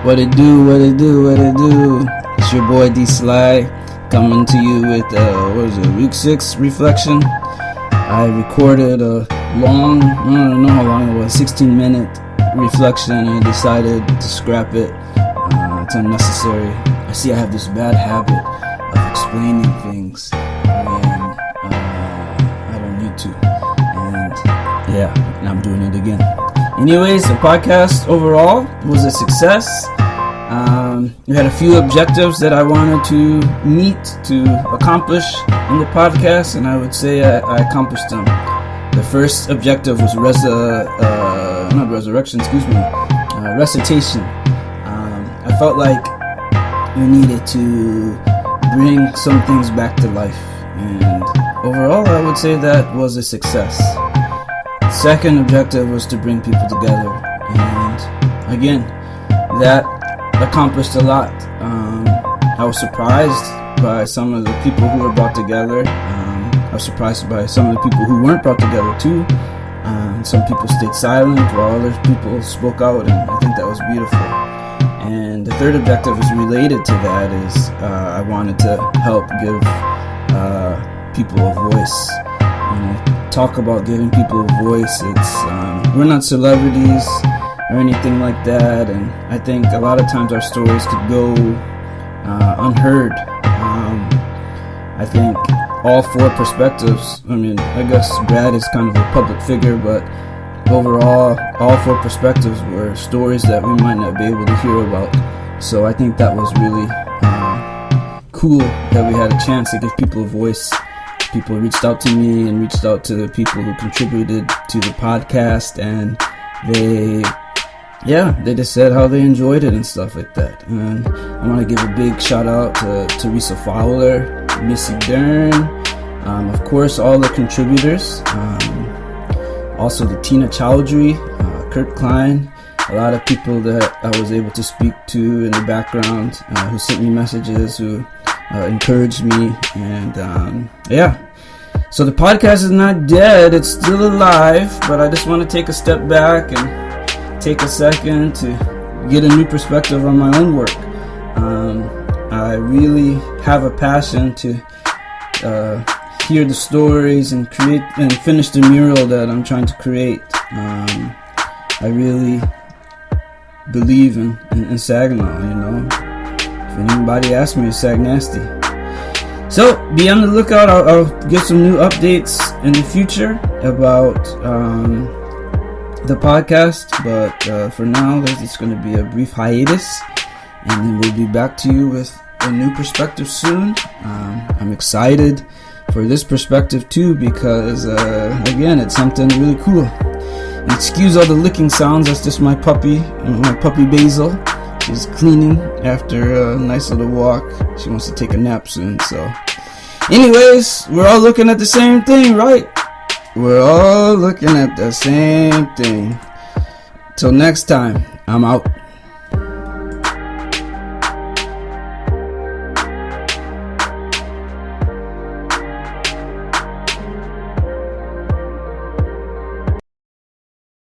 What it do, what it do, what it do. It's your boy D Sly coming to you with week 6 reflection. I recorded a long, I don't know how long it was, 16-minute reflection, and I decided to scrap it. It's unnecessary. I see I have this bad habit of explaining things when I don't need to, and I'm doing it again. Anyways, the podcast overall was a success. We had a few objectives that I wanted to meet, to accomplish in the podcast, and I would say I accomplished them. The first objective was recitation. I felt like we needed to bring some things back to life, and overall I would say that was a success. The second objective was to bring people together, and again, that accomplished a lot. I was surprised by some of the people who were brought together. I was surprised by some of the people who weren't brought together too. Some people stayed silent while other people spoke out, and I think that was beautiful. And the third objective is related to that, is I wanted to help give people a voice. When I talk about giving people a voice, it's we're not celebrities or anything like that, and I think a lot of times our stories could go unheard. I think all four perspectives, I guess Brad is kind of a public figure, but overall, all four perspectives were stories that we might not be able to hear about. So I think that was really cool that we had a chance to give people a voice. People reached out to me and reached out to the people who contributed to the podcast, and they just said how they enjoyed it and stuff like that. And I want to give a big shout out to Teresa Fowler, Missy Dern, of course all the contributors, also the Tina Chowdhury, Kurt Klein, a lot of people that I was able to speak to in the background, who sent me messages, who encouraged me, and so the podcast is not dead, it's still alive, but I just want to take a step back and take a second to get a new perspective on my own work. I really have a passion to hear the stories and create and finish the mural that I'm trying to create. I really believe in Saginaw, If anybody asks me, it's Sagnasty. So be on the lookout. I'll get some new updates in the future about the podcast, but for now there's just going to be a brief hiatus, and then we'll be back to you with a new perspective soon. I'm excited for this perspective too, because again, it's something really cool. And excuse all the licking sounds, that's just my puppy Basil. She's cleaning after a nice little walk. She wants to take a nap soon. So anyways, we're all looking at the same thing, right? We're all looking at the same thing. Till next time, I'm out.